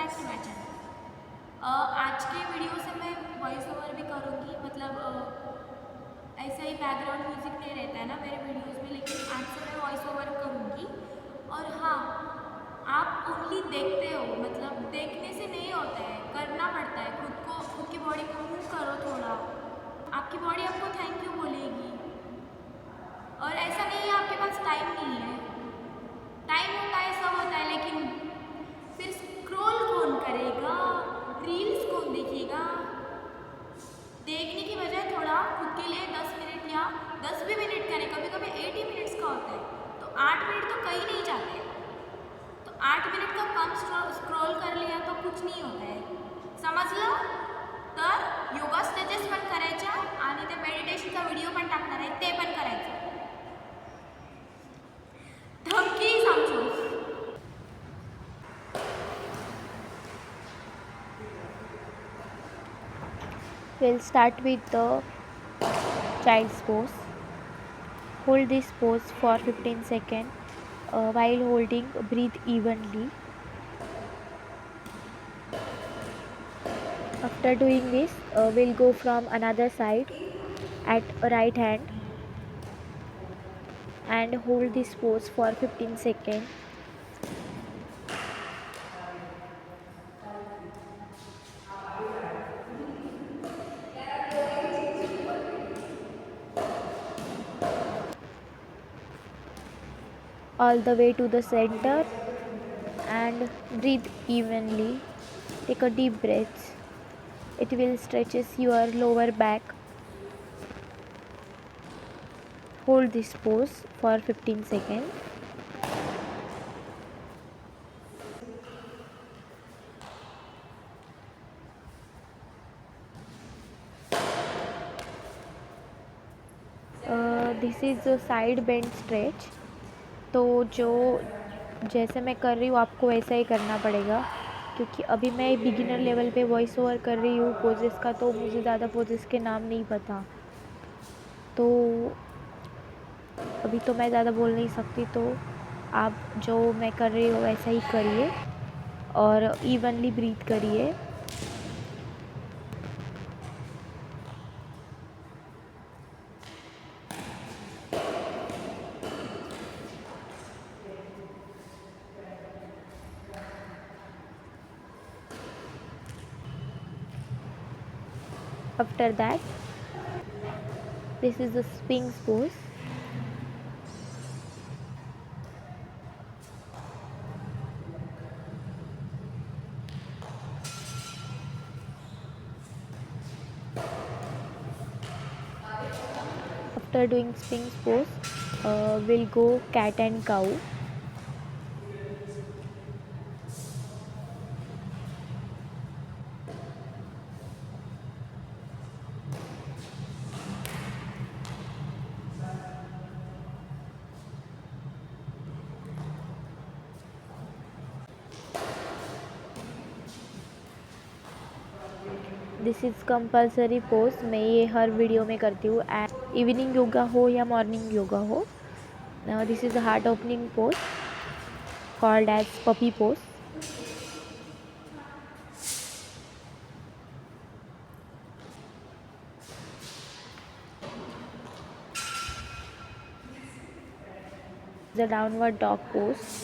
Back to my channel. आज के video से मैं वॉइस ओवर भी करूँगी, मतलब ऐसा ही बैकग्राउंड म्यूज़िक नहीं रहता है ना मेरे वीडियोस में, लेकिन आज से मैं वॉइस ओवर करूँगी। और हाँ, आप ओनली देखते हो, मतलब देखने से नहीं होता है, करना पड़ता है। खुद की बॉडी को मूव करो थोड़ा, आपकी बॉडी आपको थैंक यू बोलेगी। और ऐसा नहीं है आपके पास टाइम नहीं है, टाइम होता है, सब होता है, लेकिन फिर स्क्रॉल कौन करेगा, रील्स कौन देखेगा। देखने की बजाय थोड़ा खुद के लिए 10 मिनट या 10 भी मिनट करें, कभी कभी 80 मिनट्स का होता है, तो 8 मिनट तो कहीं नहीं जाते। तो 8 मिनट का कम स्क्रॉल कर लिया तो कुछ नहीं होता है, समजलं? तर योगा स्ट्रेचेस पण करायच्या आणि ते मेडिटेशनचा व्हिडिओ पण टाकणार आहे, ते पण करायचं. धमकी सांगतो. We'll start with the child's pose. Hold this pose for 15 seconds. While holding, breathe evenly. After doing this, we'll go from another side at right hand and hold this pose for 15 seconds. All the way to the center and breathe evenly. Take a deep breath. It will stretches your lower back. Hold this pose for 15 seconds. This is side bend stretch. तो जो जैसे मैं कर रही हूँ आपको वैसा ही करना पड़ेगा, क्योंकि अभी मैं बिगिनर लेवल पे वॉइस ओवर कर रही हूँ पोजेस का, तो मुझे ज़्यादा पोजेस के नाम नहीं पता, तो अभी तो मैं ज़्यादा बोल नहीं सकती। तो आप जो मैं कर रही हूँ वैसा ही करिए और इवनली ब्रीथ करिए। After that, this is the Sphinx pose. After doing Sphinx pose, we'll go cat and cow. This is compulsory pose, मैं ये हर वीडियो में करती हूँ, इवनिंग योगा हो या मॉर्निंग योगा हो। This is heart opening pose called as puppy pose. The downward dog pose.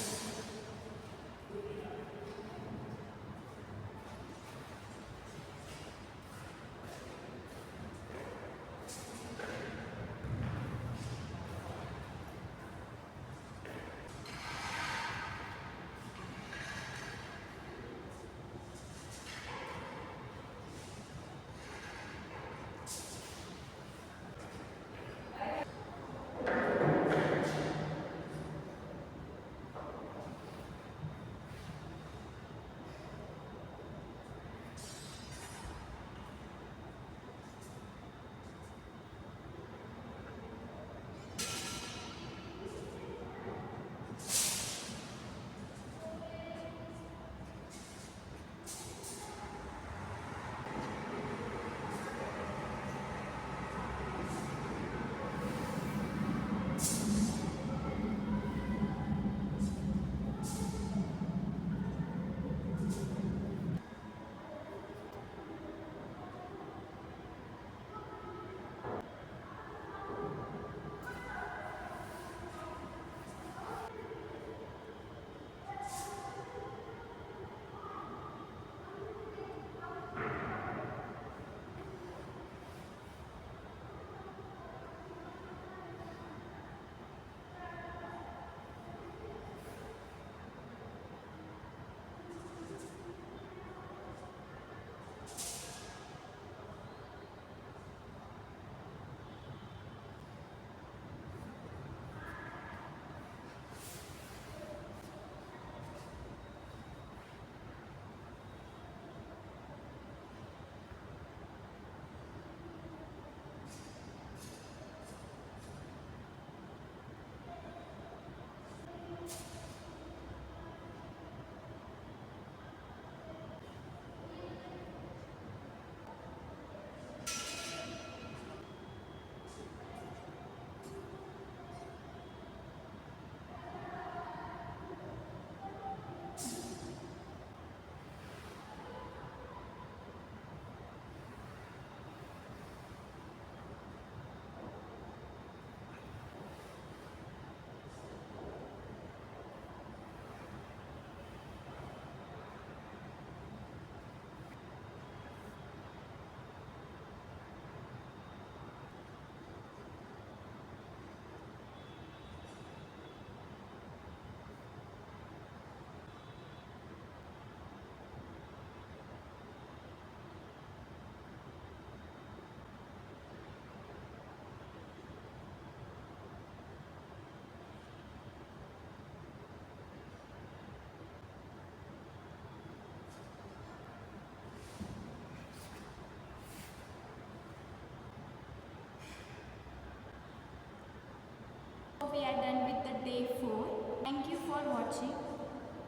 we are done with the day 4. Thank you for watching.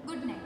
Good night.